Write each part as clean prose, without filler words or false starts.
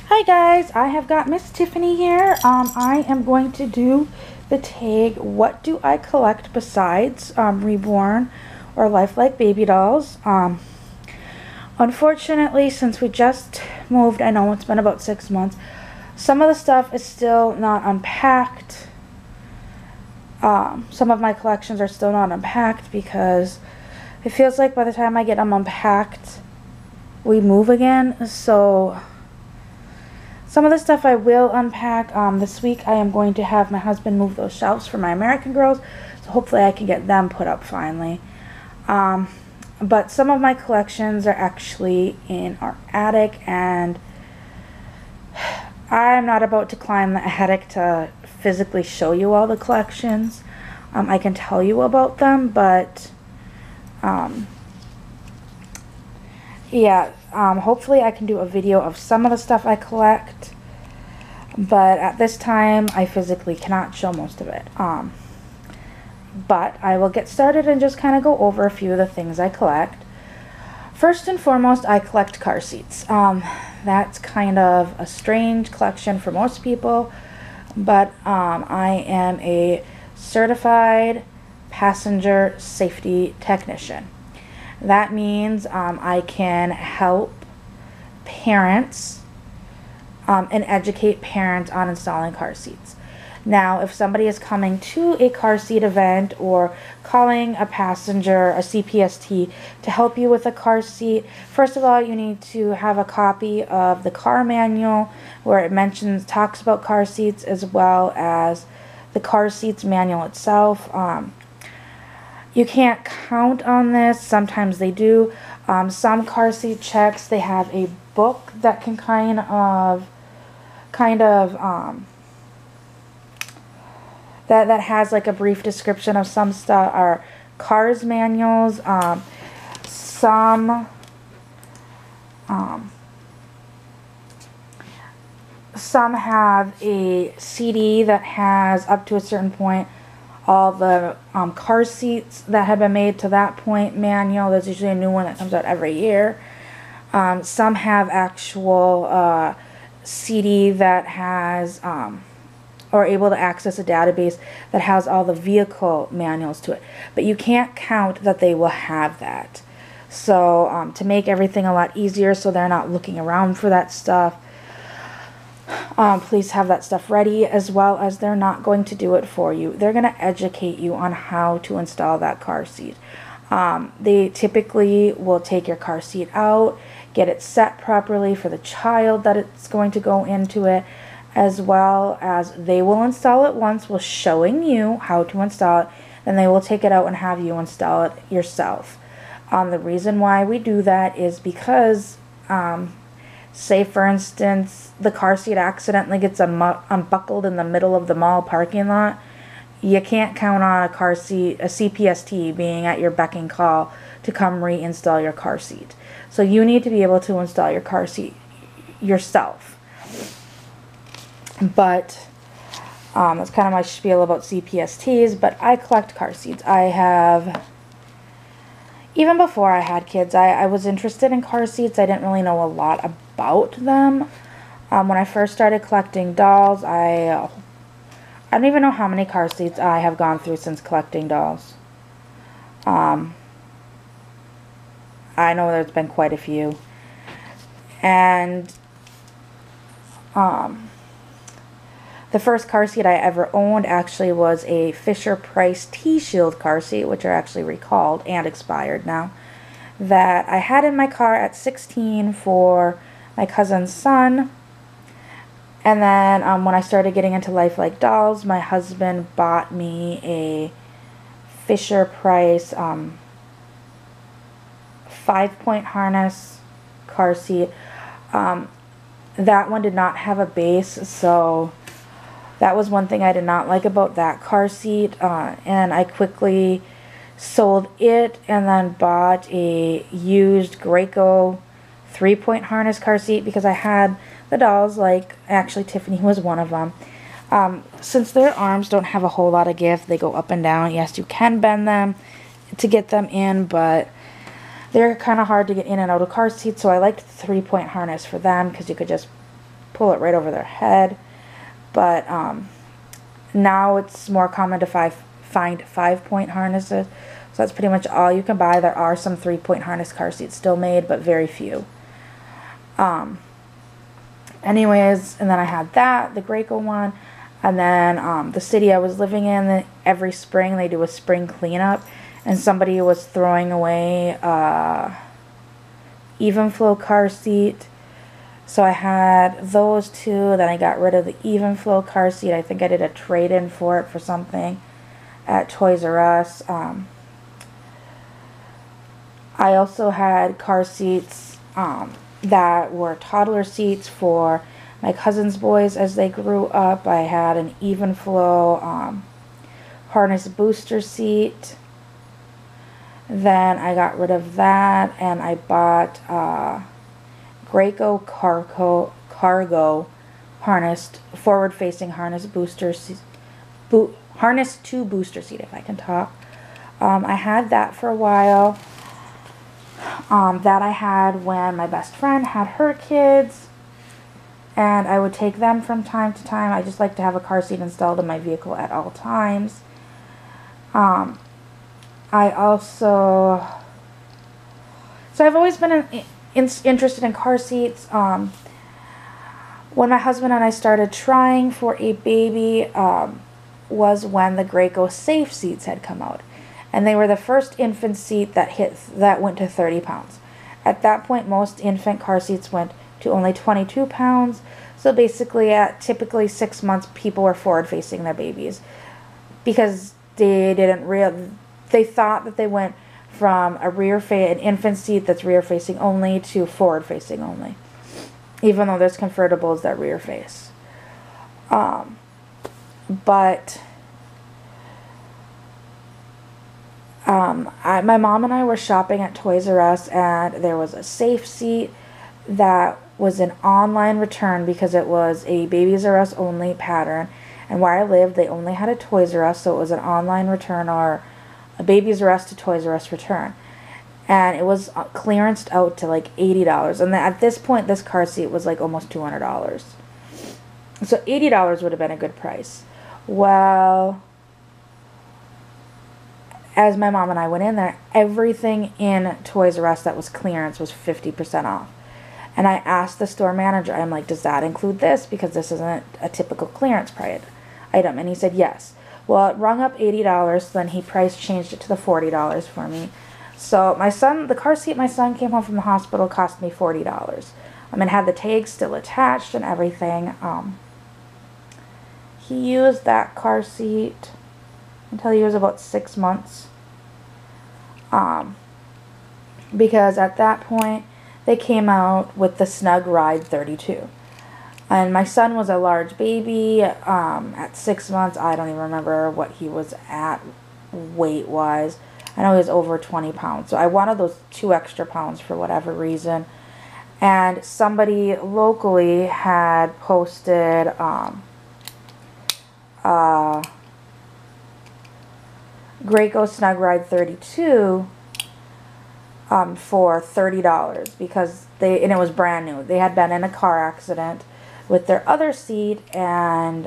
Hi guys, I have got Miss Tiffany here. I am going to do the tag, what do I collect besides Reborn or lifelike baby dolls. Unfortunately, since we just moved, I know it's been about 6 months, some of the stuff is still not unpacked. Some of my collections are still not unpacked because it feels like by the time I get them unpacked, we move again. So some of the stuff I will unpack. This week I am going to have my husband move those shelves for my American Girls, so hopefully I can get them put up finally. But some of my collections are actually in our attic, and I'm not about to climb the attic to physically show you all the collections. I can tell you about them, but yeah, hopefully I can do a video of some of the stuff I collect, but at this time I physically cannot show most of it. But I will get started and just kind of go over a few of the things I collect. First and foremost, I collect car seats. That's kind of a strange collection for most people, but I am a certified passenger safety technician. That means I can help parents and educate parents on installing car seats. Now, if somebody is coming to a car seat event or calling a passenger, a CPST, to help you with a car seat, first of all, you need to have a copy of the car manual where it talks about car seats, as well as the car seats manual itself. You can't count on this. Sometimes they do. Some car seat checks, they have a book that can kind of that has like a brief description of some stuff, or cars manuals. Some have a CD that has, up to a certain point, all the car seats that have been made to that point manual. There's usually a new one that comes out every year. Some have actual CD that has or able to access a database that has all the vehicle manuals to it. But you can't count that they will have that. So to make everything a lot easier so they're not looking around for that stuff, please have that stuff ready, as well as they're not going to do it for you. They're going to educate you on how to install that car seat. They typically will take your car seat out, get it set properly for the child that it's going to go into it, as well as they will install it once while showing you how to install it. Then they will take it out and have you install it yourself. The reason why we do that is because say for instance the car seat accidentally gets unbuckled in the middle of the mall parking lot. You can't count on a CPST being at your beck and call to come reinstall your car seat. So you need to be able to install your car seat yourself. But that's kind of my spiel about CPSTs. But I collect car seats. I have, even before I had kids, I was interested in car seats. I didn't really know a lot about them. When I first started collecting dolls, I don't even know how many car seats I have gone through since collecting dolls. I know there's been quite a few. And the first car seat I ever owned actually was a Fisher-Price T-Shield car seat, which are actually recalled and expired now, that I had in my car at 16 for my cousin's son. And then when I started getting into lifelike dolls, my husband bought me a Fisher-Price 5-point harness car seat. That one did not have a base, so that was one thing I did not like about that car seat, and I quickly sold it and then bought a used Graco 3-point harness car seat because I had the dolls, like actually Tiffany was one of them. Since their arms don't have a whole lot of give, they go up and down. Yes, you can bend them to get them in, but they're kind of hard to get in and out of car seats, so I liked the 3-point harness for them because you could just pull it right over their head. But now it's more common to find 5-point harnesses. So that's pretty much all you can buy. There are some 3-point harness car seats still made, but very few. Anyways, and then I had that, the Graco one. And then the city I was living in, every spring they do a spring cleanup. And somebody was throwing away even flow car seat. So I had those two. Then I got rid of the even flow car seat. I think I did a trade-in for it for something at Toys R Us. I also had car seats that were toddler seats for my cousin's boys as they grew up. I had an even flow harness booster seat. Then I got rid of that and I bought Graco cargo harnessed forward-facing harness booster harness to booster seat, if I can talk. I had that for a while. That I had when my best friend had her kids, and I would take them from time to time. I just like to have a car seat installed in my vehicle at all times. I also, so I've always been interested in car seats. When my husband and I started trying for a baby was when the Graco Safe seats had come out. And they were the first infant seat that went to 30 pounds. At that point, most infant car seats went to only 22 pounds. So basically, at typically 6 months, people were forward-facing their babies because they thought that they went from an infant seat that's rear-facing only to forward-facing only, even though there's convertibles that rear-face. My mom and I were shopping at Toys R Us, and there was a Safe seat that was an online return because it was a Babies R Us only pattern. And where I lived, they only had a Toys R Us, so it was an online return or a Babies R Us to Toys R Us return. And it was clearanced out to like $80. And at this point, this car seat was like almost $200. So $80 would have been a good price. Well, as my mom and I went in there, everything in Toys R Us that was clearance was 50% off. And I asked the store manager, I'm like, does that include this? Because this isn't a typical clearance item. And he said yes. Well, it rung up $80, so then he price changed it to the $40 for me. So the car seat my son came home from the hospital cost me $40. It had the tag still attached and everything. He used that car seat until he was about 6 months. Because at that point, they came out with the Snug Ride 32. And my son was a large baby. At 6 months, I don't even remember what he was at weight-wise. I know he was over 20 pounds. So I wanted those 2 extra pounds for whatever reason. And somebody locally had posted Graco Snug Ride 32 for $30 because and it was brand new. They had been in a car accident with their other seat, and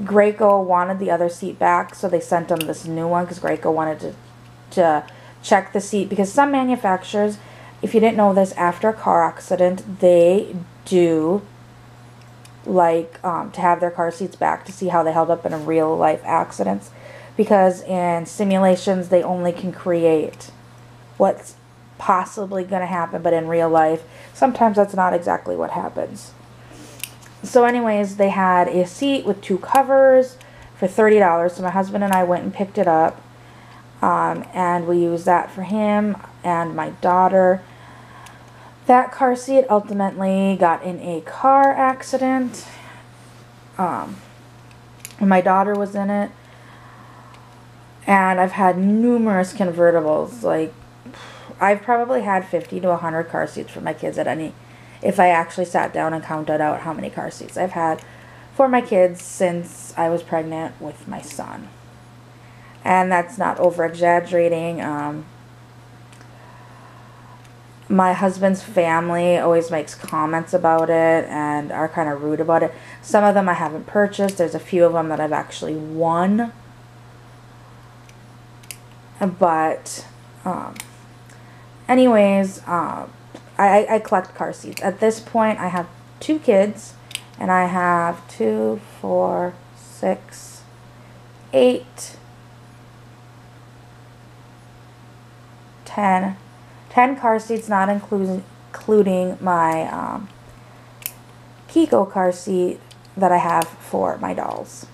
Graco wanted the other seat back, so they sent them this new one because Graco wanted to check the seat, because some manufacturers, if you didn't know this, after a car accident, they do like to have their car seats back to see how they held up in real life accidents, because in simulations they only can create what's possibly going to happen, but in real life sometimes that's not exactly what happens. So anyways, they had a seat with 2 covers for $30, so my husband and I went and picked it up, and we used that for him and my daughter. That car seat ultimately got in a car accident. My daughter was in it. And I've had numerous convertibles. Like, I've probably had 50 to 100 car seats for my kids if I actually sat down and counted out how many car seats I've had for my kids since I was pregnant with my son. And that's not over exaggerating. my husband's family always makes comments about it and are kind of rude about it. Some of them I haven't purchased. There's a few of them that I've actually won. But, anyways, I collect car seats. At this point, I have 2 kids, and I have 2, 4, 6, 8, 10 car seats, not including my Kiko car seat that I have for my dolls.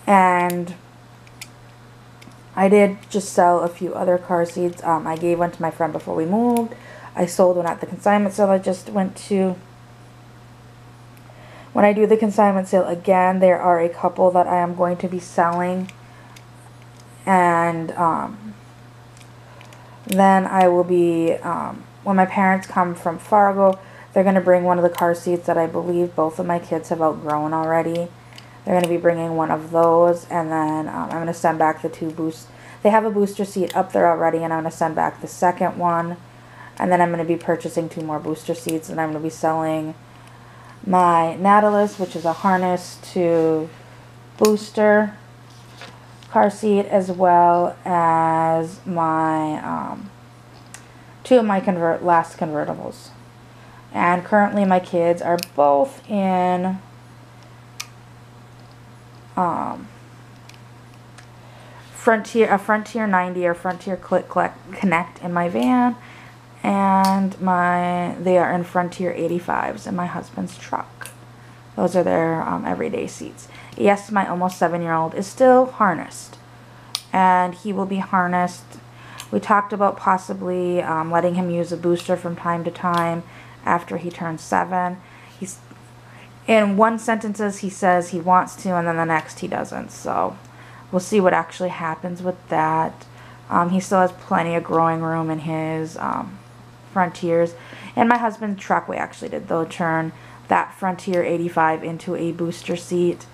And I did just sell a few other car seats. I gave one to my friend before we moved. I sold one at the consignment sale I just went to. When I do the consignment sale again, there are a couple that I am going to be selling. And then I will be, when my parents come from Fargo, they're going to bring one of the car seats that I believe both of my kids have outgrown already. They're going to be bringing one of those, and then I'm going to send back the 2 boosts. They have a booster seat up there already, and I'm going to send back the second one. And then I'm going to be purchasing 2 more booster seats, and I'm going to be selling my Nautilus, which is a harness to booster car seat, as well as my 2 of my last convertibles. And currently my kids are both in Frontier 90 or Frontier Click Connect in my van, and they are in Frontier 85s in my husband's truck. Those are their everyday seats. Yes, my almost 7-year-old is still harnessed, and he will be harnessed. We talked about possibly letting him use a booster from time to time after he turns 7. He's in one sentences he says he wants to, and then the next he doesn't. So we'll see what actually happens with that. He still has plenty of growing room in his Frontiers. And my husband's truck, we actually did though turn that Frontier 85 into a booster seat,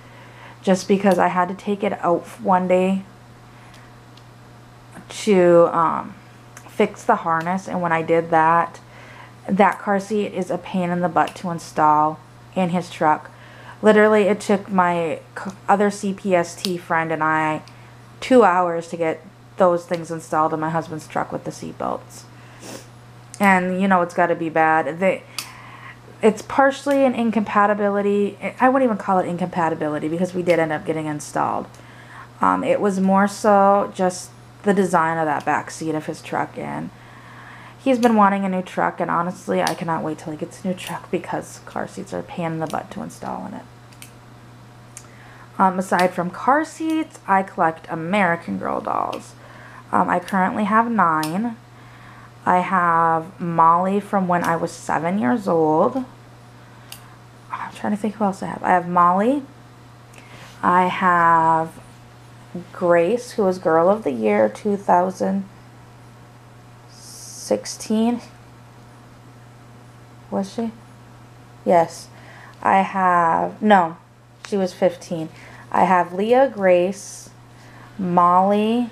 just because I had to take it out one day to fix the harness, and when I did that car seat is a pain in the butt to install in his truck. Literally, it took my other CPST friend and I 2 hours to get those things installed in my husband's truck with the seat belts. And you know it's got to be bad. It's partially an incompatibility. I wouldn't even call it incompatibility, because we did end up getting installed. It was more so just the design of that back seat of his truck, and he's been wanting a new truck, and honestly I cannot wait till he gets a new truck, because car seats are a pain in the butt to install in it. Aside from car seats, I collect American Girl dolls. I currently have 9. I have Molly from when I was 7 years old. I'm trying to think who else I have. I have Molly. I have Grace, who was Girl of the Year 2016. Was she? Yes. I have, no, she was 15. I have Leah, Grace, Molly,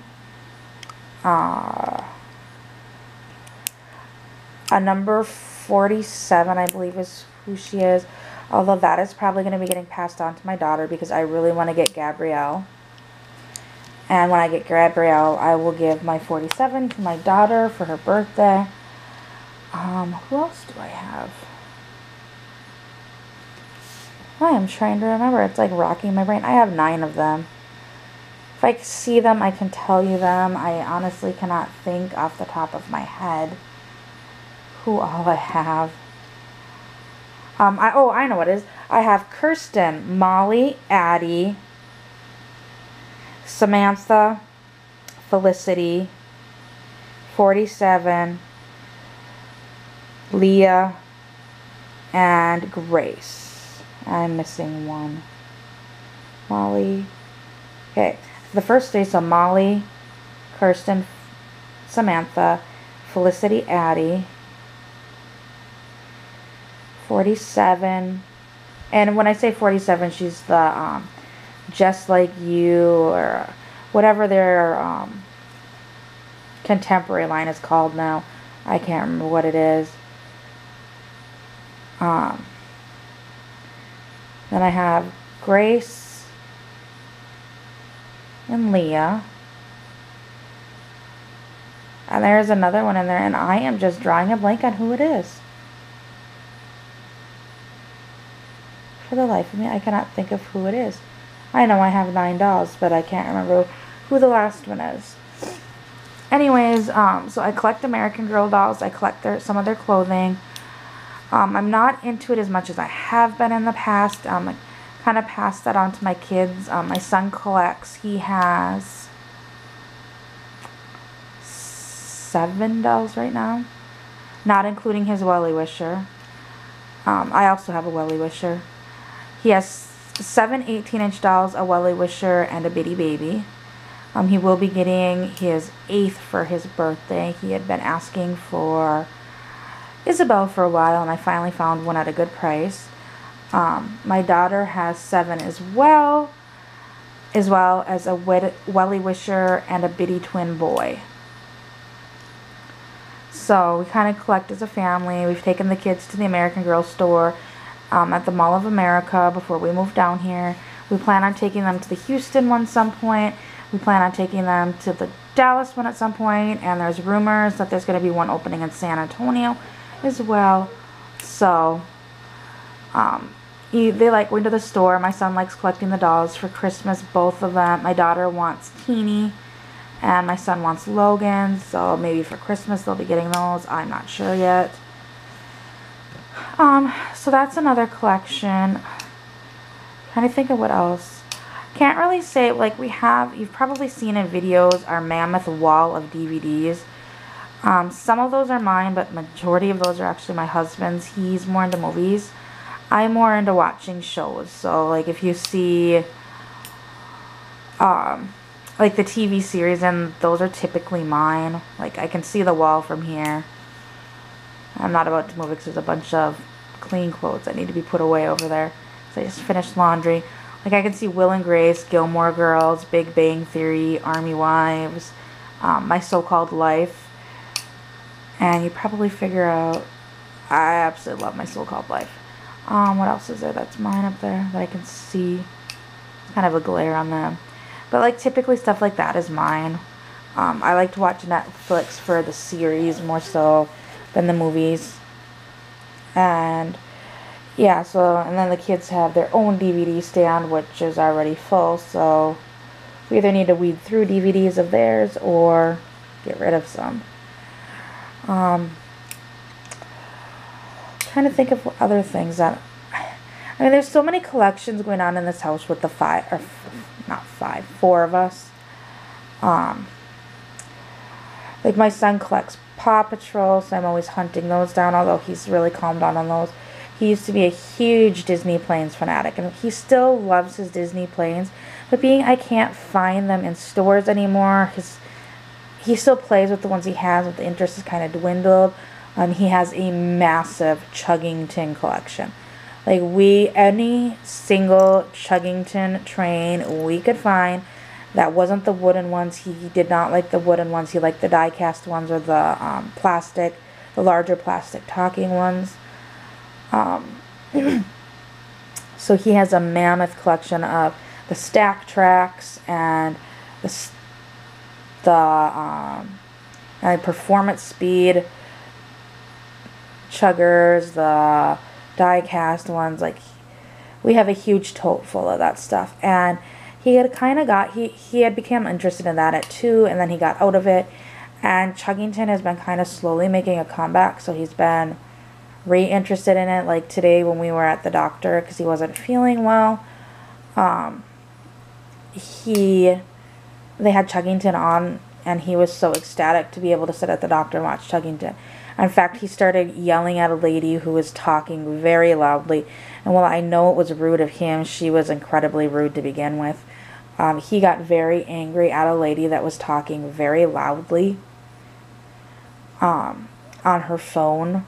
a number 47, I believe is who she is. Although that is probably going to be getting passed on to my daughter, because I really want to get Gabrielle. And when I get Gabrielle, I will give my 47 to my daughter for her birthday. Who else do I have? I am trying to remember. It's like rocking my brain. I have 9 of them. If I see them, I can tell you them. I honestly cannot think off the top of my head who all I have. I know what it is. I have Kirsten, Molly, Addie, Samantha, Felicity, 47, Leah, and Grace. I'm missing one. Molly. Okay. The first 3, so Molly, Kirsten, Samantha, Felicity, Addie, 47. And when I say 47, she's the Just Like You, or whatever their contemporary line is called now. I can't remember what it is. Then I have Grace and Leah. And there's another one in there, and I am just drawing a blank on who it is. For the life of me, I cannot think of who it is. I know I have 9 dolls, but I can't remember who the last one is. Anyways, so I collect American Girl dolls. I collect some of their clothing. I'm not into it as much as I have been in the past. I kind of passed that on to my kids. My son collects. He has 7 dolls right now, not including his Welly Wisher. I also have a Welly Wisher. He has 7 18-inch dolls, a Welly Wisher, and a Bitty Baby. He will be getting his 8th for his birthday. He had been asking for Isabel for a while, and I finally found one at a good price. My daughter has 7 as well as a Welly Wisher and a Bitty twin boy. So we kind of collect as a family. We've taken the kids to the American Girl store at the Mall of America before we moved down here. We plan on taking them to the Houston one some point. We plan on taking them to the Dallas one at some point, and there's rumors that there's going to be one opening in San Antonio as well. So they like going to the store. My son likes collecting the dolls for Christmas, both of them. My daughter wants Teeny, and my son wants Logan, so maybe for Christmas they'll be getting those. I'm not sure yet. So that's another collection. Trying to think of what else. Can't really say, like, you've probably seen in videos our mammoth wall of DVDs. Some of those are mine, but majority of those are actually my husband's. He's more into movies. I'm more into watching shows. So, like, if you see, like, the TV series, and those are typically mine. Like, I can see the wall from here. I'm not about to move it because there's a bunch of clean clothes that need to be put away over there. So I just finished laundry. Like, I can see Will and Grace, Gilmore Girls, Big Bang Theory, Army Wives, My So-Called Life. And you probably figure out, I absolutely love My So-Called Life. What else is there that's mine up there that I can see? It's kind of a glare on them. But, like, typically stuff like that is mine. I like to watch Netflix for the series more so than the movies. And yeah, so, and then the kids have their own DVD stand, which is already full, so we either need to weed through DVDs of theirs or get rid of some. Trying to think of other things that, I mean, there's so many collections going on in this house with the 4 of us. Like, my son collects Paw Patrol, so I'm always hunting those down, although he's really calmed down on those. He used to be a huge Disney planes fanatic, and he still loves his Disney planes, but being I can't find them in stores anymore, he still plays with the ones he has, but the interest has kind of dwindled. He has a massive Chuggington collection. Like, any single Chuggington train we could find that wasn't the wooden ones. He did not like the wooden ones. He liked the die-cast ones, or the the larger plastic talking ones. So he has a mammoth collection of the stack tracks and the performance speed chuggers, the die-cast ones. Like, we have a huge tote full of that stuff, and he had kind of he had become interested in that at 2, and then he got out of it, and Chuggington has been kind of slowly making a comeback, so he's been re-interested in it. Like, today when we were at the doctor, because he wasn't feeling well, they had Chuggington on, and he was so ecstatic to be able to sit at the doctor and watch Chuggington. In fact, he started yelling at a lady who was talking very loudly, and while I know it was rude of him, she was incredibly rude to begin with. He got very angry at a lady that was talking very loudly on her phone,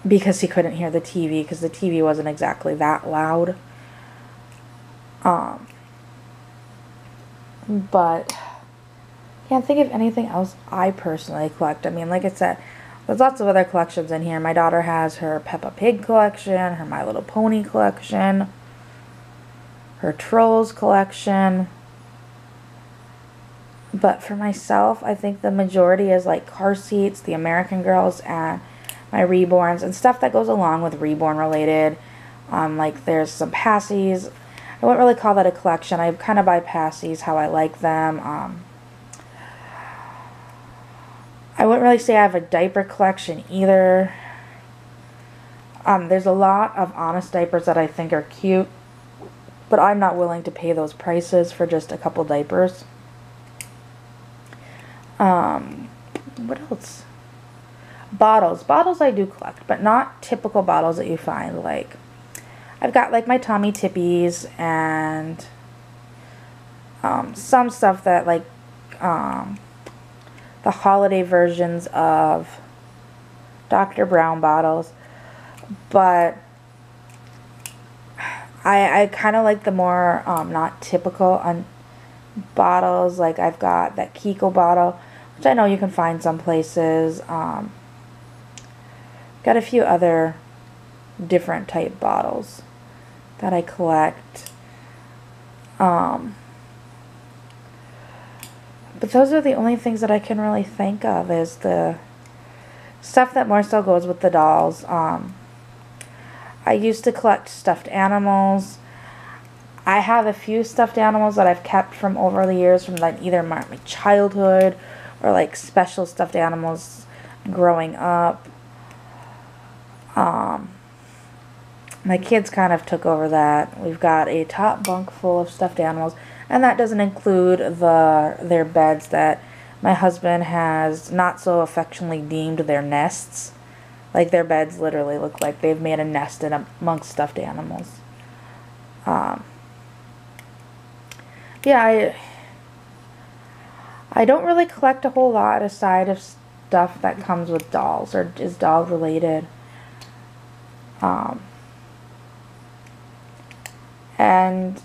because he couldn't hear the TV, because the TV wasn't exactly that loud. But Can't think of anything else I personally collect. I mean, like I said, there's lots of other collections in here. My daughter has her Peppa Pig collection, her My Little Pony collection, her Trolls collection. But for myself, I think the majority is like car seats, the American Girls, and my Reborns, and stuff that goes along with Reborn related. Like there's some passies. I wouldn't really call that a collection. I kind of buy passies how I like them. I wouldn't really say I have a diaper collection either. There's a lot of Honest diapers that I think are cute, but I'm not willing to pay those prices for just a couple diapers. What else? Bottles. Bottles I do collect, but not typical bottles that you find. Like, I've got like my Tommy Tippies and some stuff that like the holiday versions of Dr. Brown bottles. But I kind of like the more not typical bottles. Like I've got that Kiko bottle, which I know you can find some places. Got a few other different type bottles that I collect. But those are the only things that I can really think of is the stuff that more so goes with the dolls. I used to collect stuffed animals. I have a few stuffed animals that I've kept from over the years from like either my childhood or like special stuffed animals growing up. My kids kind of took over that. We've got a top bunk full of stuffed animals, and that doesn't include their beds that my husband has not so affectionately deemed their nests. Like their beds literally look like they've made a nest amongst stuffed animals. Yeah, I don't really collect a whole lot aside of stuff that comes with dolls or is doll related. And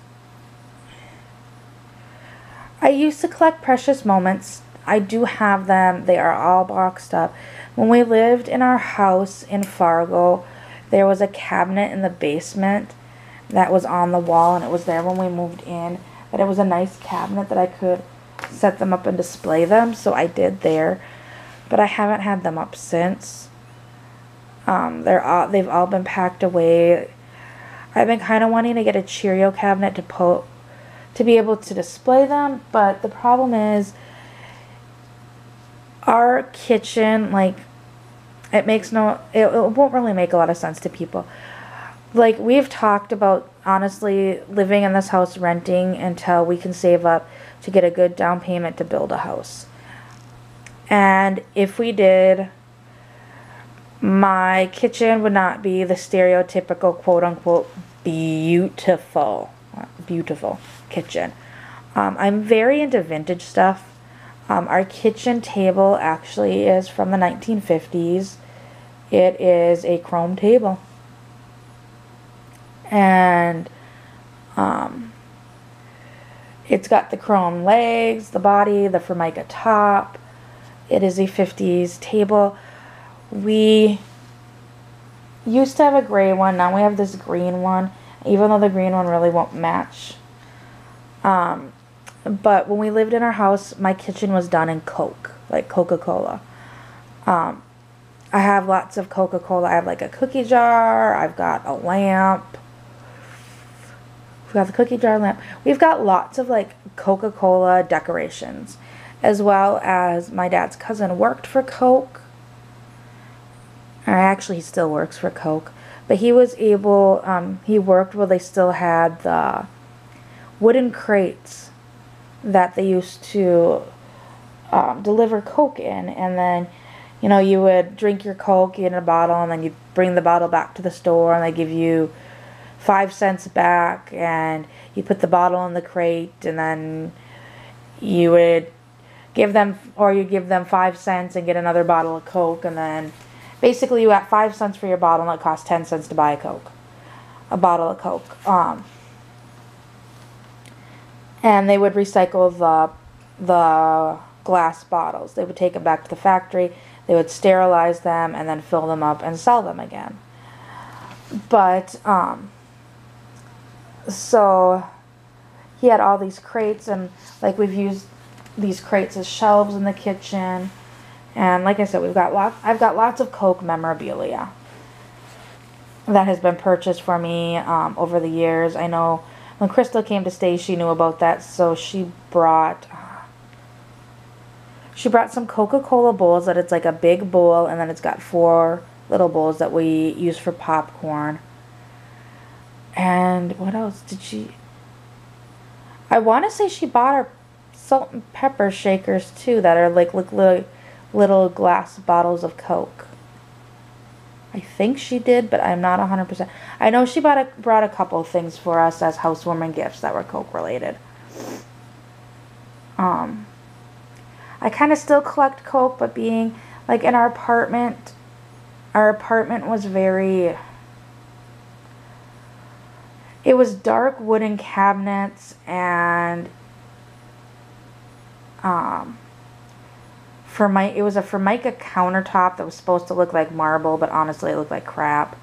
I used to collect precious moments. I do have them. They are all boxed up. When we lived in our house in Fargo, there was a cabinet in the basement that was on the wall, and it was there when we moved in. But it was a nice cabinet that I could set them up and display them, so I did there. But I haven't had them up since. They've all been packed away. I've been kind of wanting to get a Cheerio cabinet to be able to display them, but the problem is our kitchen, like, it won't really make a lot of sense to people. Like, we've talked about, honestly, living in this house, renting until we can save up to get a good down payment to build a house. And if we did, my kitchen would not be the stereotypical quote-unquote beautiful kitchen. I'm very into vintage stuff. Our kitchen table actually is from the 1950s. It is a chrome table. And it's got the chrome legs, the body, the Formica top. It is a 50s table. We used to have a gray one. Now we have this green one, even though the green one really won't match. But when we lived in our house, my kitchen was done in Coke, like Coca-Cola. I have lots of Coca-Cola. I have like a cookie jar. I've got a lamp. We've got the cookie jar lamp. We've got lots of like Coca-Cola decorations, as well as my dad's cousin worked for Coke. Or actually, he still works for Coke. But he was able, he worked where they still had the wooden crates that they used to deliver Coke in. And then, you know, you would drink your Coke in a bottle, and then you bring the bottle back to the store, and they give you 5 cents back, and you put the bottle in the crate, and then you would give them, or you give them 5 cents and get another bottle of Coke, and then basically you got 5 cents for your bottle, and it cost 10 cents to buy a bottle of Coke. And they would recycle the glass bottles. They would take them back to the factory, they would sterilize them, and then fill them up and sell them again. But, so he had all these crates, and like we've used these crates as shelves in the kitchen. And like I said, I've got lots of Coke memorabilia that has been purchased for me over the years. I know when Crystal came to stay, she knew about that, so she brought some Coca-Cola bowls that it's like a big bowl, and then it's got 4 little bowls that we use for popcorn. And what else did she... I want to say she bought her salt and pepper shakers too, that are like little glass bottles of Coke. I think she did, but I'm not 100%. I know she brought a couple things for us as housewarming gifts that were Coke related. I kind of still collect Coke, but being like in our apartment was very... It was dark wooden cabinets, and it was a Formica countertop that was supposed to look like marble, but honestly it looked like crap.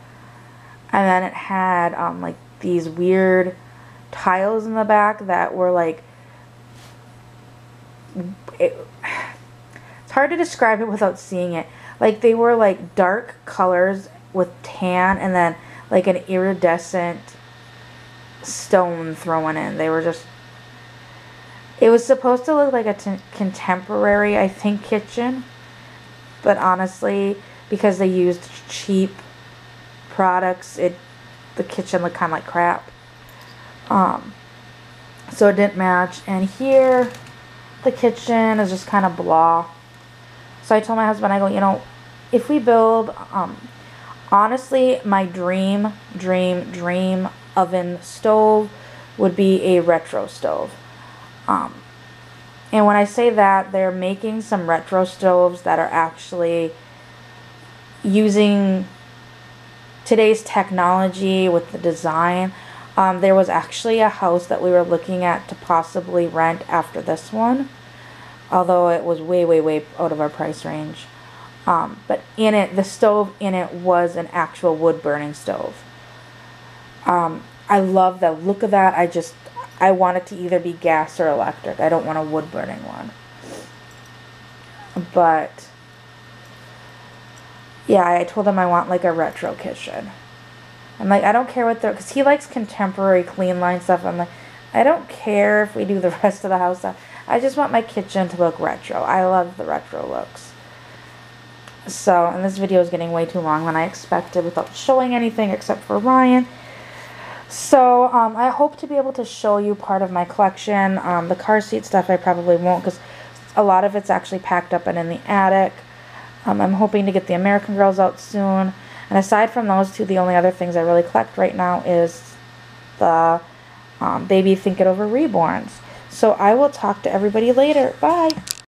And then it had like these weird tiles in the back that were like... It's hard to describe it without seeing it. Like they were like dark colors with tan, and then like an iridescent stone thrown in. They were just... It was supposed to look like a contemporary, I think, kitchen. But honestly, because they used cheap products, the kitchen looked kind of like crap. So it didn't match. And here, the kitchen is just kind of blah. So I told my husband, I go, you know, if we build... honestly, my dream oven stove would be a retro stove. And when I say that, they're making some retro stoves that are actually using today's technology with the design. There was actually a house that we were looking at to possibly rent after this one, although it was way out of our price range. But in it, the stove in it was an actual wood burning stove. I love the look of that. I want it to either be gas or electric. I don't want a wood burning one. But yeah, I told him I want like a retro kitchen. I'm like, I don't care what because he likes contemporary clean line stuff. I'm like, I don't care if we do the rest of the house stuff. I just want my kitchen to look retro. I love the retro looks. So, and this video is getting way too long than I expected without showing anything except for Ryan. So, I hope to be able to show you part of my collection. The car seat stuff I probably won't, because a lot of it's actually packed up and in the attic. I'm hoping to get the American Girls out soon. And aside from those two, the only other things I really collect right now is the Baby Think It Over Reborns. So I will talk to everybody later. Bye!